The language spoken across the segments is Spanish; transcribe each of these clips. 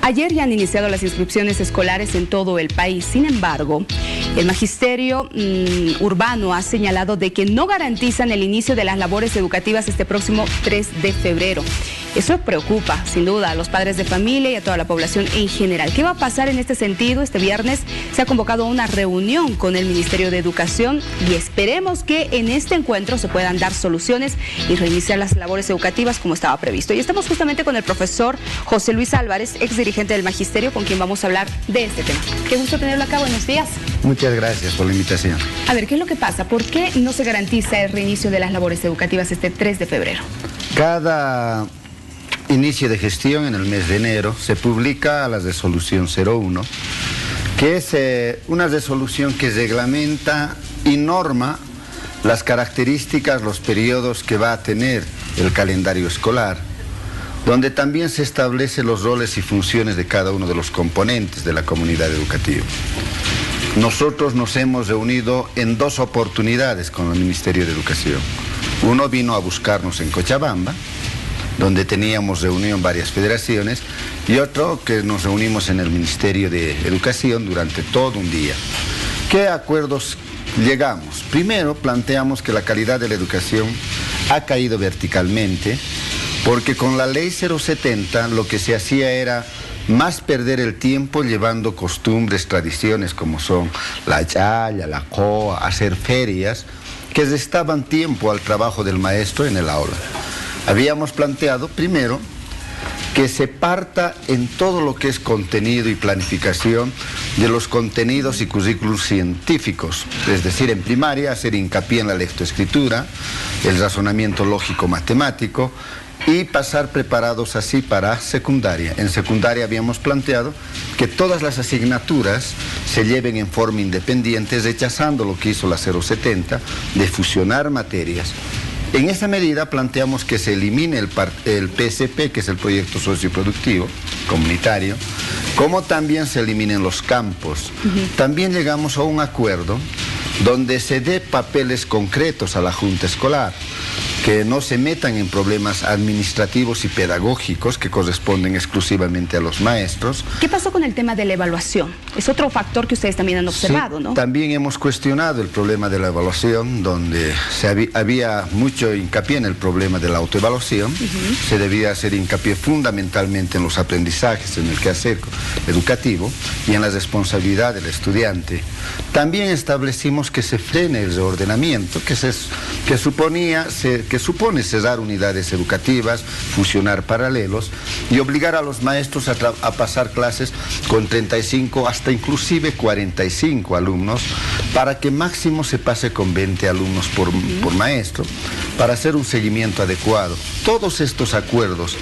Ayer ya han iniciado las inscripciones escolares en todo el país. Sin embargo, el magisterio urbano ha señalado de que no garantizan el inicio de las labores educativas este próximo 3 de febrero. Eso preocupa, sin duda, a los padres de familia y a toda la población en general. ¿Qué va a pasar en este sentido? Este viernes se ha convocado una reunión con el Ministerio de Educación y esperemos que en este encuentro se puedan dar soluciones y reiniciar las labores educativas como estaba previsto. Y estamos justamente con el profesor José Luis Álvarez, ex dirigente del magisterio, con quien vamos a hablar de este tema. Qué gusto tenerlo acá, buenos días. Muchas gracias por la invitación. A ver, ¿qué es lo que pasa? ¿Por qué no se garantiza el reinicio de las labores educativas este 3 de febrero? Cada inicio de gestión en el mes de enero se publica la resolución 01, que es una resolución que reglamenta y norma las características, los periodos que va a tener el calendario escolar, donde también se establecen los roles y funciones de cada uno de los componentes de la comunidad educativa. Nosotros nos hemos reunido en 2 oportunidades con el Ministerio de Educación. Uno vino a buscarnos en Cochabamba, donde teníamos reunión varias federaciones, y otro que nos reunimos en el Ministerio de Educación durante todo un día. ¿Qué acuerdos llegamos? Primero, planteamos que la calidad de la educación ha caído verticalmente, porque con la ley 070 lo que se hacía era más perder el tiempo llevando costumbres, tradiciones como son la chaya, la coa, hacer ferias, que restaban tiempo al trabajo del maestro en el aula. Habíamos planteado, primero, que se parta en todo lo que es contenido y planificación de los contenidos y currículos científicos, es decir, en primaria hacer hincapié en la lectoescritura, el razonamiento lógico-matemático, y pasar preparados así para secundaria. En secundaria habíamos planteado que todas las asignaturas se lleven en forma independiente, rechazando lo que hizo la 070 de fusionar materias. En esa medida planteamos que se elimine el PSP, que es el proyecto socioproductivo comunitario, como también se eliminen los campos. También llegamos a un acuerdo donde se dé papeles concretos a la Junta Escolar, que no se metan en problemas administrativos y pedagógicos que corresponden exclusivamente a los maestros. ¿Qué pasó con el tema de la evaluación? Es otro factor que ustedes también han observado, sí, ¿no? También hemos cuestionado el problema de la evaluación, donde había mucho hincapié en el problema de la autoevaluación. Se debía hacer hincapié fundamentalmente en los aprendizajes, en el quehacer educativo y en la responsabilidad del estudiante. También establecimos que se frene el reordenamiento, que supone cerrar unidades educativas, fusionar paralelos y obligar a los maestros a pasar clases con 35 hasta inclusive 45 alumnos, para que máximo se pase con 20 alumnos por maestro, para hacer un seguimiento adecuado. Todos estos acuerdos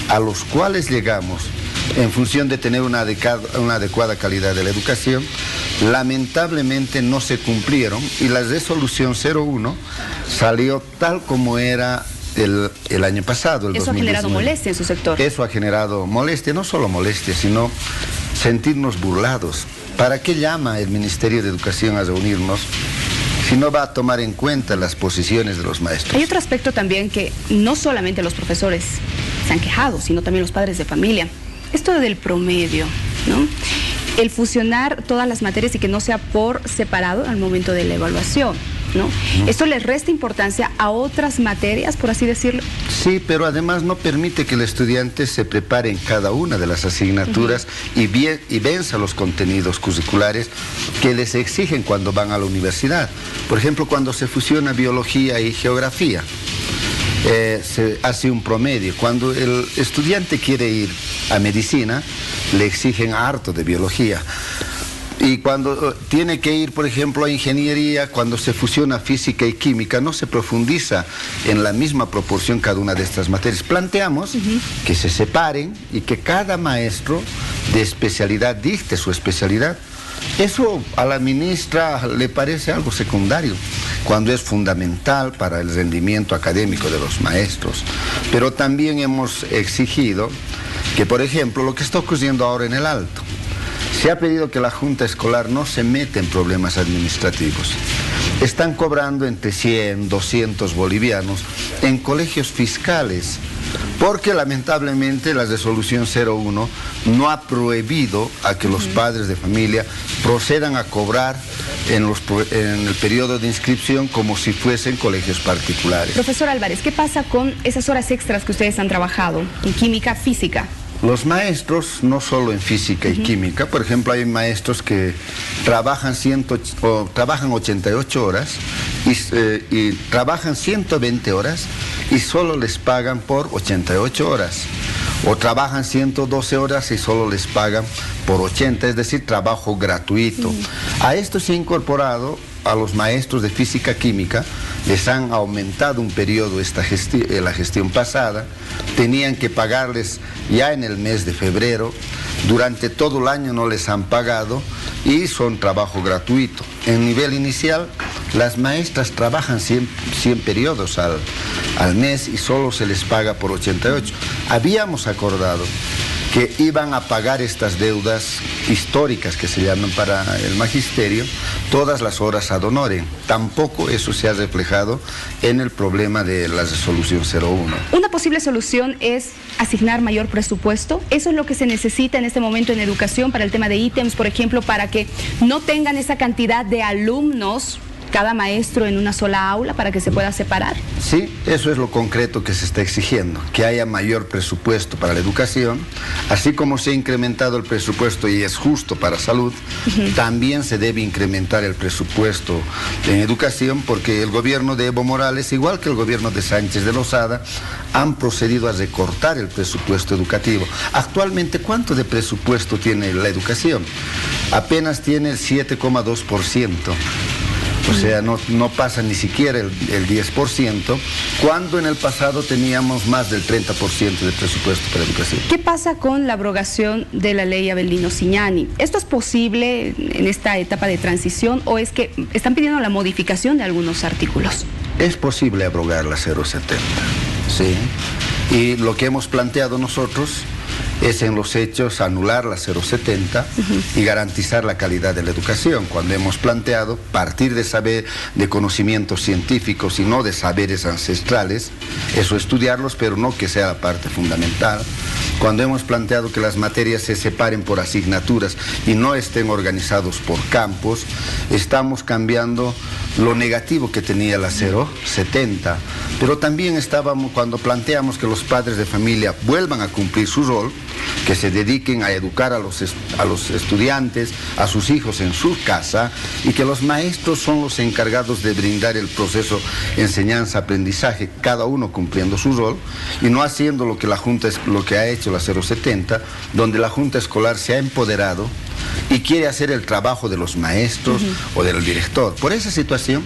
a los cuales llegamos en función de tener una adecuada calidad de la educación, lamentablemente no se cumplieron, y la resolución 01 salió tal como era el año pasado, el 2019. ¿Eso ha generado molestia en su sector? Eso ha generado molestia, no solo molestia, sino sentirnos burlados. ¿Para qué llama el Ministerio de Educación a reunirnos si no va a tomar en cuenta las posiciones de los maestros? Hay otro aspecto también que no solamente los profesores se han quejado, sino también los padres de familia. Esto del promedio, ¿no? El fusionar todas las materias y que no sea por separado al momento de la evaluación, ¿no? ¿Esto le resta importancia a otras materias, por así decirlo? Sí, pero además no permite que el estudiante se prepare en cada una de las asignaturas y venza los contenidos curriculares que les exigen cuando van a la universidad. Por ejemplo, cuando se fusiona biología y geografía, se hace un promedio. Cuando el estudiante quiere ir a medicina, le exigen harto de biología. Y cuando tiene que ir, por ejemplo, a ingeniería, cuando se fusiona física y química, no se profundiza en la misma proporción cada una de estas materias. Planteamos que se separen y que cada maestro de especialidad dicte su especialidad. Eso a la ministra le parece algo secundario, cuando es fundamental para el rendimiento académico de los maestros. Pero también hemos exigido que, por ejemplo, lo que está ocurriendo ahora en el Alto, se ha pedido que la Junta Escolar no se meta en problemas administrativos. Están cobrando entre 100, 200 bolivianos en colegios fiscales Porque lamentablemente la resolución 01 no ha prohibido a que los padres de familia procedan a cobrar en el periodo de inscripción como si fuesen colegios particulares. Profesor Álvarez, ¿qué pasa con esas horas extras que ustedes han trabajado en química, física? Los maestros, no solo en física y química, por ejemplo, hay maestros que trabajan 88 horas y trabajan 120 horas y solo les pagan por 88 horas. O trabajan 112 horas y solo les pagan por 80, es decir, trabajo gratuito. A esto se ha incorporado a los maestros de física química, les han aumentado un periodo la gestión pasada, tenían que pagarles ya en el mes de febrero, durante todo el año no les han pagado y son trabajo gratuito. En nivel inicial, las maestras trabajan 100 periodos al mes y solo se les paga por 88. Habíamos acordado que iban a pagar estas deudas históricas que se llaman para el magisterio, todas las horas ad honorem. Tampoco eso se ha reflejado en el problema de la resolución 01. Una posible solución es asignar mayor presupuesto. Eso es lo que se necesita en este momento en educación para el tema de ítems, por ejemplo, para que no tengan esa cantidad de alumnos cada maestro en una sola aula para que se pueda separar. Sí, eso es lo concreto que se está exigiendo, que haya mayor presupuesto para la educación, así como se ha incrementado el presupuesto y es justo para salud, también se debe incrementar el presupuesto en educación porque el gobierno de Evo Morales, igual que el gobierno de Sánchez de Lozada, han procedido a recortar el presupuesto educativo. Actualmente, ¿cuánto de presupuesto tiene la educación? Apenas tiene el 7,2%. O sea, no pasa ni siquiera el 10%, cuando en el pasado teníamos más del 30% de presupuesto para educación. ¿Qué pasa con la abrogación de la ley Avelino Signani? ¿Esto es posible en esta etapa de transición o es que están pidiendo la modificación de algunos artículos? Es posible abrogar la 070, sí. Y lo que hemos planteado nosotros es en los hechos anular la 070 y garantizar la calidad de la educación. Cuando hemos planteado partir de conocimientos científicos y no de saberes ancestrales, eso estudiarlos, pero no que sea la parte fundamental. Cuando hemos planteado que las materias se separen por asignaturas y no estén organizados por campos, estamos cambiando lo negativo que tenía la 070. Pero también cuando planteamos que los padres de familia vuelvan a cumplir su rol, que se dediquen a educar a los estudiantes, a sus hijos en su casa, y que los maestros son los encargados de brindar el proceso enseñanza-aprendizaje, cada uno cumpliendo su rol, y no haciendo lo que ha hecho la 070, donde la Junta Escolar se ha empoderado y quiere hacer el trabajo de los maestros o del director. Por esa situación,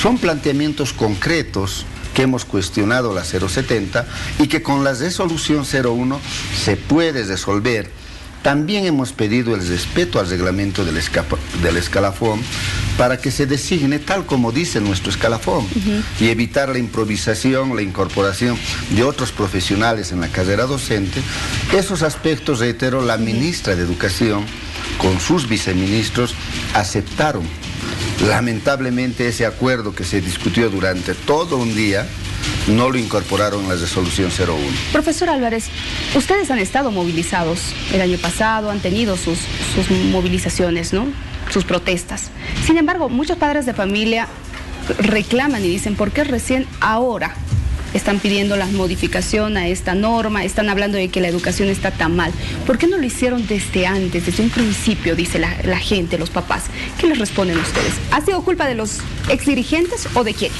son planteamientos concretos que hemos cuestionado la 070 y que con la resolución 01 se puede resolver. También hemos pedido el respeto al reglamento del escalafón para que se designe tal como dice nuestro escalafón y evitar la improvisación, la incorporación de otros profesionales en la carrera docente. Esos aspectos, reitero, la ministra de Educación con sus viceministros aceptaron. Lamentablemente ese acuerdo que se discutió durante todo un día no lo incorporaron en la resolución 01. Profesor Álvarez, ustedes han estado movilizados el año pasado, han tenido sus movilizaciones, ¿no? Sus protestas. Sin embargo, muchos padres de familia reclaman y dicen, ¿por qué recién ahora están pidiendo la modificación a esta norma? Están hablando de que la educación está tan mal. ¿Por qué no lo hicieron desde antes, desde un principio, dice la gente, los papás? ¿Qué les responden ustedes? ¿Ha sido culpa de los exdirigentes o de quiénes?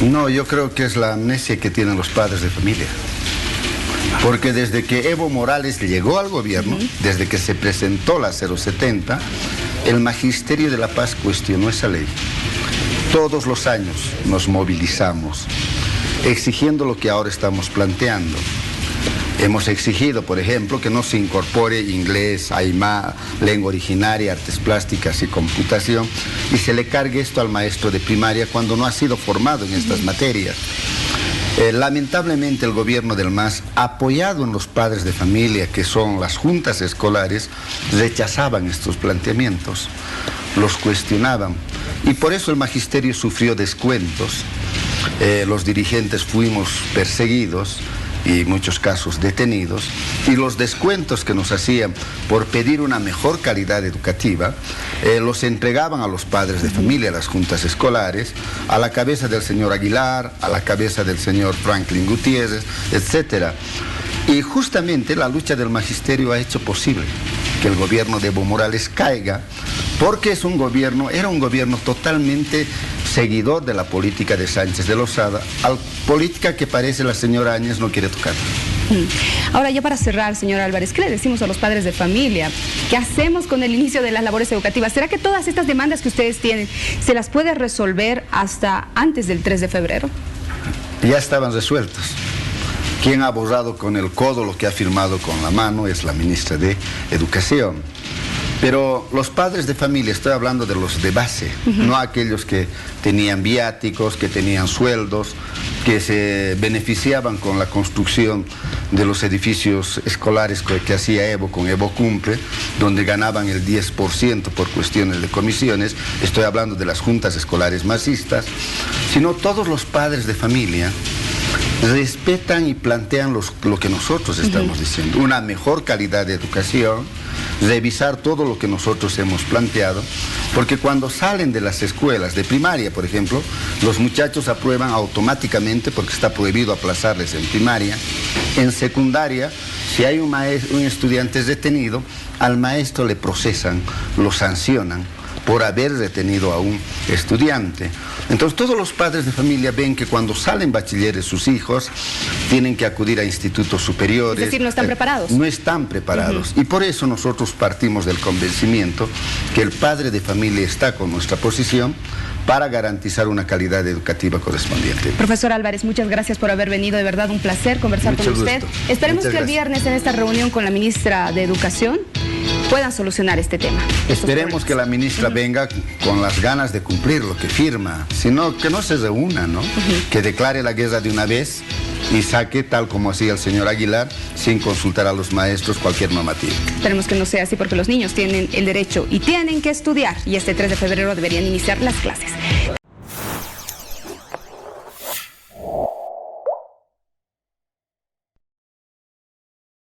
No, yo creo que es la amnesia que tienen los padres de familia. Porque desde que Evo Morales llegó al gobierno, desde que se presentó la 070, el Magisterio de la Paz cuestionó esa ley. Todos los años nos movilizamos exigiendo lo que ahora estamos planteando. Hemos exigido, por ejemplo, que no se incorpore inglés, aymá, lengua originaria, artes plásticas y computación, y se le cargue esto al maestro de primaria cuando no ha sido formado en estas materias. Lamentablemente el gobierno del MAS, apoyado en los padres de familia, que son las juntas escolares, rechazaban estos planteamientos, los cuestionaban, y por eso el magisterio sufrió descuentos. Los dirigentes fuimos perseguidos y muchos casos detenidos, y los descuentos que nos hacían por pedir una mejor calidad educativa, los entregaban a los padres de familia, a las juntas escolares, a la cabeza del señor Aguilar, a la cabeza del señor Franklin Gutiérrez, etc. Y justamente la lucha del magisterio ha hecho posible que el gobierno de Evo Morales caiga, porque era un gobierno totalmente seguidor de la política de Sánchez de Lozada, política que parece la señora Áñez no quiere tocar. Ahora, ya para cerrar, señor Álvarez, ¿qué le decimos a los padres de familia? ¿Qué hacemos con el inicio de las labores educativas? ¿Será que todas estas demandas que ustedes tienen se las puede resolver hasta antes del 3 de febrero? Ya estaban resueltos. Quien ha borrado con el codo lo que ha firmado con la mano es la ministra de Educación. Pero los padres de familia, estoy hablando de los de base, no aquellos que tenían viáticos, que tenían sueldos, que se beneficiaban con la construcción de los edificios escolares que hacía Evo con Evo Cumple, donde ganaban el 10% por cuestiones de comisiones. Estoy hablando de las juntas escolares masistas, sino todos los padres de familia respetan y plantean lo que nosotros estamos diciendo, una mejor calidad de educación, revisar todo lo que nosotros hemos planteado, porque cuando salen de las escuelas de primaria, por ejemplo, los muchachos aprueban automáticamente porque está prohibido aplazarles en primaria. En secundaria, si hay un estudiante detenido, al maestro le procesan, lo sancionan por haber detenido a un estudiante. Entonces todos los padres de familia ven que cuando salen bachilleres sus hijos tienen que acudir a institutos superiores. Es decir, no están preparados. No están preparados. Y por eso nosotros partimos del convencimiento que el padre de familia está con nuestra posición para garantizar una calidad educativa correspondiente. Profesor Álvarez, muchas gracias por haber venido, de verdad un placer conversar con usted. Esperemos que el viernes en esta reunión con la ministra de Educación puedan solucionar este tema. Esperemos que la ministra venga con las ganas de cumplir lo que firma, sino que no se reúna, ¿no? Que declare la guerra de una vez y saque, tal como hacía el señor Aguilar, sin consultar a los maestros cualquier normativa. Esperemos que no sea así, porque los niños tienen el derecho y tienen que estudiar, y este 3 de febrero deberían iniciar las clases.